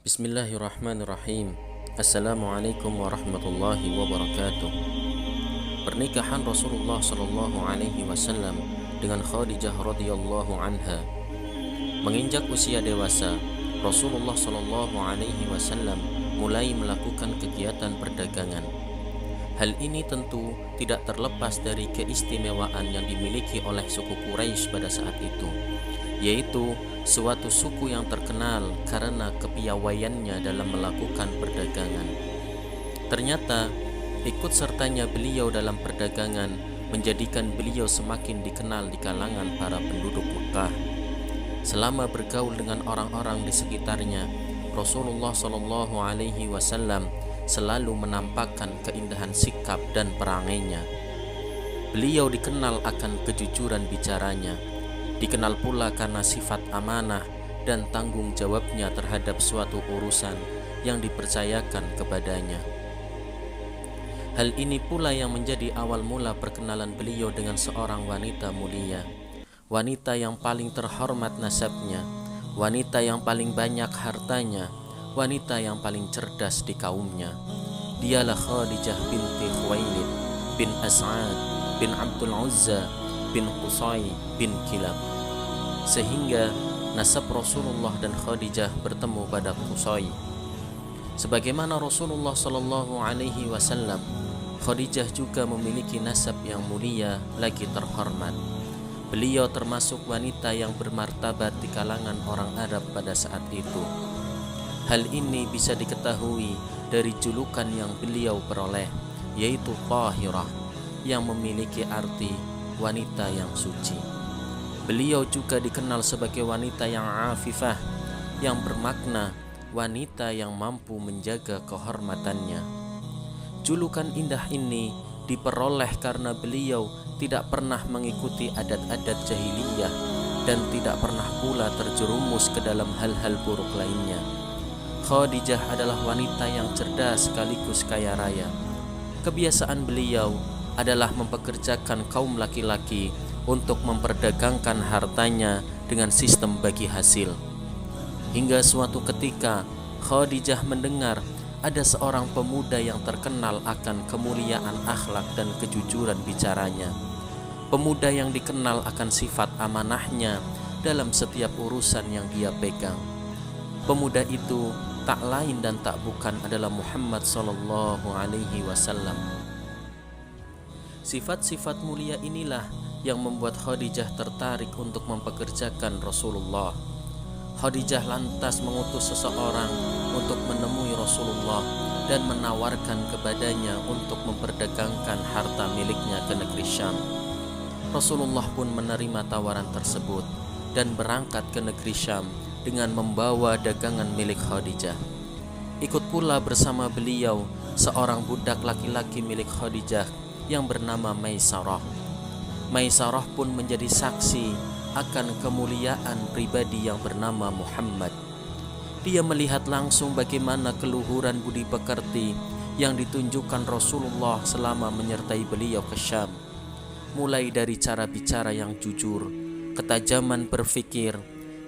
Bismillahirrahmanirrahim. Assalamualaikum warahmatullahi wabarakatuh. Pernikahan Rasulullah Shallallahu Alaihi Wasallam dengan Khadijah radhiyallahu anha. Menginjak usia dewasa, Rasulullah Shallallahu Alaihi Wasallam mulai melakukan kegiatan perdagangan. Hal ini tentu tidak terlepas dari keistimewaan yang dimiliki oleh suku Quraisy pada saat itu, yaitu suatu suku yang terkenal karena kepiawaiannya dalam melakukan perdagangan. Ternyata ikut sertanya beliau dalam perdagangan menjadikan beliau semakin dikenal di kalangan para penduduk Mekah. Selama bergaul dengan orang-orang di sekitarnya, Rasulullah Shallallahu Alaihi Wasallam selalu menampakkan keindahan sikap dan perangainya. Beliau dikenal akan kejujuran bicaranya, dikenal pula karena sifat amanah dan tanggung jawabnya terhadap suatu urusan yang dipercayakan kepadanya. Hal ini pula yang menjadi awal mula perkenalan beliau dengan seorang wanita mulia, wanita yang paling terhormat nasabnya, wanita yang paling banyak hartanya, wanita yang paling cerdas di kaumnya. Dialah Khadijah binti Khuwailid bin As'ad bin Abdul Uzza bin Qusay bin Kilab. Sehingga nasab Rasulullah dan Khadijah bertemu pada Qusay. Sebagaimana Rasulullah Shallallahu Alaihi Wasallam, Khadijah juga memiliki nasab yang mulia lagi terhormat. Beliau termasuk wanita yang bermartabat di kalangan orang Arab pada saat itu. Hal ini bisa diketahui dari julukan yang beliau peroleh, yaitu Tahirah, yang memiliki arti wanita yang suci. Beliau juga dikenal sebagai wanita yang afifah, yang bermakna wanita yang mampu menjaga kehormatannya. Julukan indah ini diperoleh karena beliau tidak pernah mengikuti adat-adat jahiliyah dan tidak pernah pula terjerumus ke dalam hal-hal buruk lainnya. Khadijah adalah wanita yang cerdas sekaligus kaya raya. Kebiasaan beliau adalah mempekerjakan kaum laki-laki untuk memperdagangkan hartanya dengan sistem bagi hasil. Hingga suatu ketika Khadijah mendengar ada seorang pemuda yang terkenal akan kemuliaan akhlak dan kejujuran bicaranya. Pemuda yang dikenal akan sifat amanahnya dalam setiap urusan yang dia pegang. Pemuda itu tak lain dan tak bukan adalah Muhammad Sallallahu Alaihi Wasallam. Sifat-sifat mulia inilah yang membuat Khadijah tertarik untuk mempekerjakan Rasulullah. Khadijah lantas mengutus seseorang untuk menemui Rasulullah dan menawarkan kepadanya untuk memperdagangkan harta miliknya ke negeri Syam. Rasulullah pun menerima tawaran tersebut dan berangkat ke negeri Syam dengan membawa dagangan milik Khadijah. Ikut pula bersama beliau seorang budak laki-laki milik Khadijah yang bernama Maisarah. Maisarah pun menjadi saksi akan kemuliaan pribadi yang bernama Muhammad. Dia melihat langsung bagaimana keluhuran budi pekerti yang ditunjukkan Rasulullah selama menyertai beliau ke Syam. Mulai dari cara bicara yang jujur, ketajaman berfikir,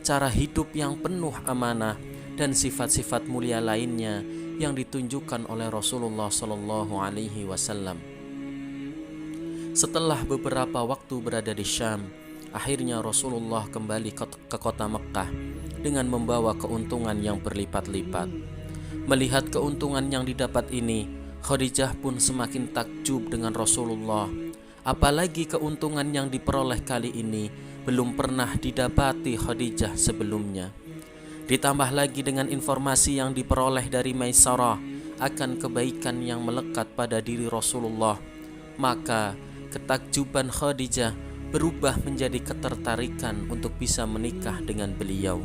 cara hidup yang penuh amanah, dan sifat-sifat mulia lainnya yang ditunjukkan oleh Rasulullah Shallallahu Alaihi Wasallam. Setelah beberapa waktu berada di Syam, akhirnya Rasulullah kembali ke kota Mekkah dengan membawa keuntungan yang berlipat-lipat. Melihat keuntungan yang didapat ini, Khadijah pun semakin takjub dengan Rasulullah. Apalagi keuntungan yang diperoleh kali ini belum pernah didapati Khadijah sebelumnya. Ditambah lagi dengan informasi yang diperoleh dari Maisarah akan kebaikan yang melekat pada diri Rasulullah, maka ketakjuban Khadijah berubah menjadi ketertarikan untuk bisa menikah dengan beliau.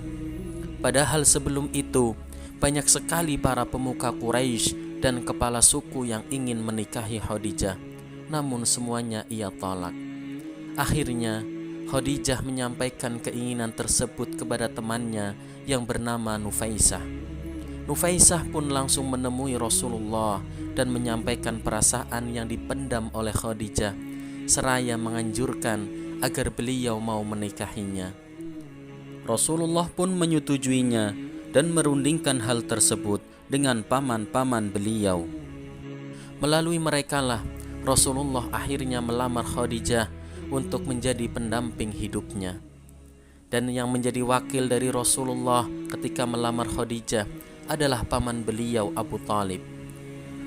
Padahal sebelum itu banyak sekali para pemuka Quraisy dan kepala suku yang ingin menikahi Khadijah, namun semuanya ia tolak. Akhirnya Khadijah menyampaikan keinginan tersebut kepada temannya yang bernama Nufaisah. Nufaisah pun langsung menemui Rasulullah dan menyampaikan perasaan yang dipendam oleh Khadijah, seraya menganjurkan agar beliau mau menikahinya. Rasulullah pun menyetujuinya dan merundingkan hal tersebut dengan paman-paman beliau. Melalui merekalah Rasulullah akhirnya melamar Khadijah untuk menjadi pendamping hidupnya. Dan yang menjadi wakil dari Rasulullah ketika melamar Khadijah adalah paman beliau Abu Talib.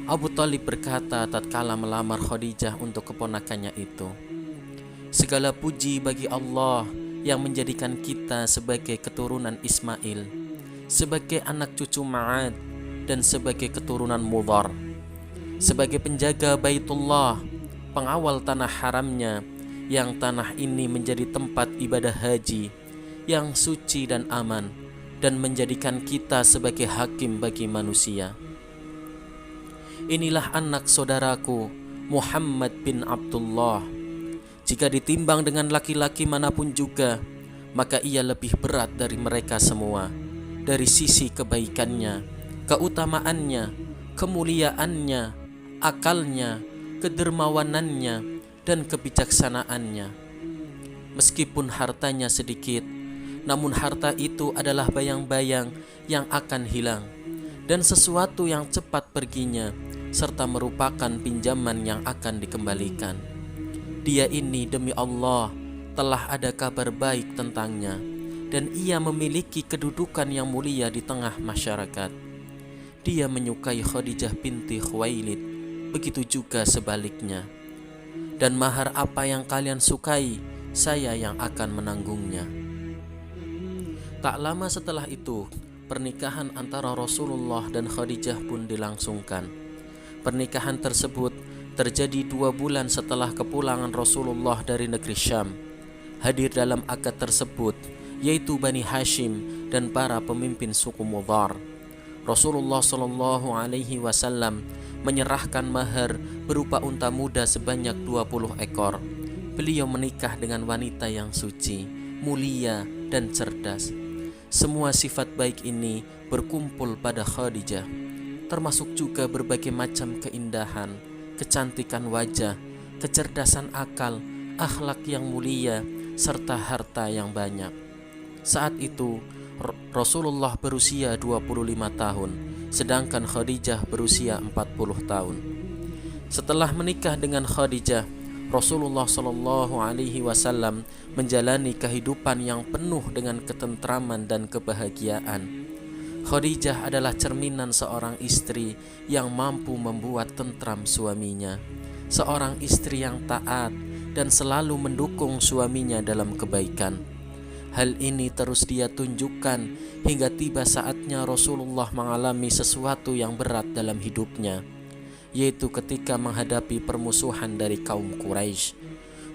Abu Talib berkata tatkala melamar Khadijah untuk keponakannya itu, "Segala puji bagi Allah yang menjadikan kita sebagai keturunan Ismail, sebagai anak cucu Ma'ad, dan sebagai keturunan Mudhar, sebagai penjaga Baitullah, pengawal tanah haramnya, yang tanah ini menjadi tempat ibadah haji yang suci dan aman, dan menjadikan kita sebagai hakim bagi manusia. Inilah anak saudaraku Muhammad bin Abdullah. Jika ditimbang dengan laki-laki manapun juga, maka ia lebih berat dari mereka semua, dari sisi kebaikannya, keutamaannya, kemuliaannya, akalnya, kedermawanannya, dan kebijaksanaannya. Meskipun hartanya sedikit, namun harta itu adalah bayang-bayang yang akan hilang, dan sesuatu yang cepat perginya, serta merupakan pinjaman yang akan dikembalikan. Dia ini demi Allah telah ada kabar baik tentangnya, dan ia memiliki kedudukan yang mulia di tengah masyarakat. Dia menyukai Khadijah binti Khuwailid, begitu juga sebaliknya. Dan mahar apa yang kalian sukai, saya yang akan menanggungnya." Tak lama setelah itu, pernikahan antara Rasulullah dan Khadijah pun dilangsungkan. Pernikahan tersebut terjadi 2 bulan setelah kepulangan Rasulullah dari negeri Syam. Hadir dalam akad tersebut yaitu Bani Hashim dan para pemimpin suku Mudhar. Rasulullah SAW menyerahkan mahar berupa unta muda sebanyak 20 ekor. Beliau menikah dengan wanita yang suci, mulia, dan cerdas. Semua sifat baik ini berkumpul pada Khadijah, termasuk juga berbagai macam keindahan, kecantikan wajah, kecerdasan akal, akhlak yang mulia, serta harta yang banyak. Saat itu Rasulullah berusia 25 tahun, sedangkan Khadijah berusia 40 tahun. Setelah menikah dengan Khadijah, Rasulullah SAW menjalani kehidupan yang penuh dengan ketentraman dan kebahagiaan. Khadijah adalah cerminan seorang istri yang mampu membuat tentram suaminya, seorang istri yang taat dan selalu mendukung suaminya dalam kebaikan. Hal ini terus dia tunjukkan hingga tiba saatnya Rasulullah mengalami sesuatu yang berat dalam hidupnya, yaitu ketika menghadapi permusuhan dari kaum Quraisy.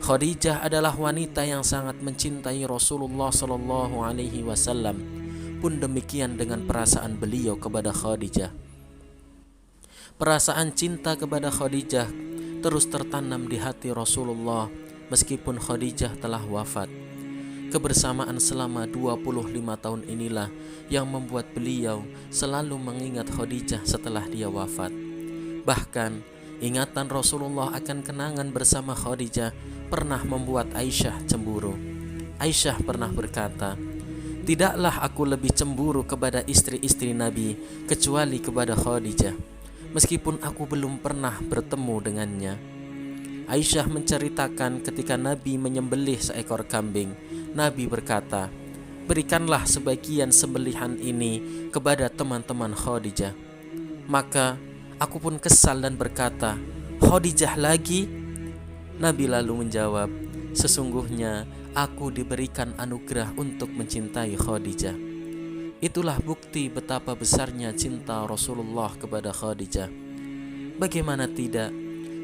Khadijah adalah wanita yang sangat mencintai Rasulullah SAW. Pun demikian dengan perasaan beliau kepada Khadijah. Perasaan cinta kepada Khadijah terus tertanam di hati Rasulullah meskipun Khadijah telah wafat. Kebersamaan selama 25 tahun inilah yang membuat beliau selalu mengingat Khadijah setelah dia wafat. Bahkan ingatan Rasulullah akan kenangan bersama Khadijah pernah membuat Aisyah cemburu. Aisyah pernah berkata, "Tidaklah aku lebih cemburu kepada istri-istri Nabi kecuali kepada Khadijah, meskipun aku belum pernah bertemu dengannya." Aisyah menceritakan ketika Nabi menyembelih seekor kambing, Nabi berkata, "Berikanlah sebagian sembelihan ini kepada teman-teman Khadijah." Maka aku pun kesal dan berkata, "Khadijah lagi?" Nabi lalu menjawab, "Sesungguhnya aku diberikan anugerah untuk mencintai Khadijah." Itulah bukti betapa besarnya cinta Rasulullah kepada Khadijah. Bagaimana tidak,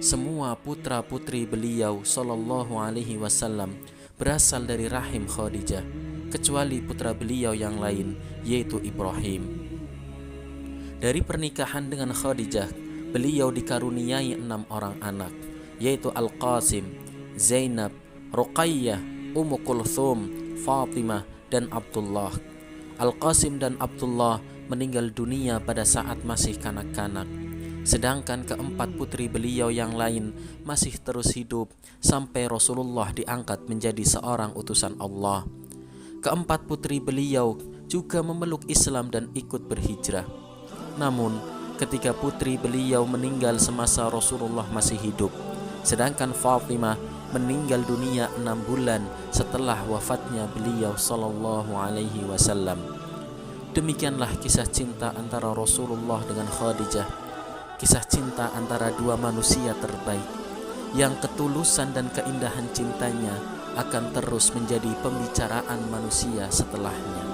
semua putra-putri beliau SAW berasal dari rahim Khadijah, kecuali putra beliau yang lain, yaitu Ibrahim. Dari pernikahan dengan Khadijah, beliau dikaruniai 6 orang anak, yaitu Al-Qasim, Zainab, Ruqayyah, Ummu Kulthum, Fatimah, dan Abdullah. Al-Qasim dan Abdullah meninggal dunia pada saat masih kanak-kanak, sedangkan keempat putri beliau yang lain masih terus hidup sampai Rasulullah diangkat menjadi seorang utusan Allah. Keempat putri beliau juga memeluk Islam dan ikut berhijrah. Namun, ketika putri beliau meninggal semasa Rasulullah masih hidup, sedangkan Fatimah meninggal dunia 6 bulan setelah wafatnya beliau sallallahu alaihi wasallam. Demikianlah kisah cinta antara Rasulullah dengan Khadijah, kisah cinta antara dua manusia terbaik, yang ketulusan dan keindahan cintanya akan terus menjadi pembicaraan manusia setelahnya.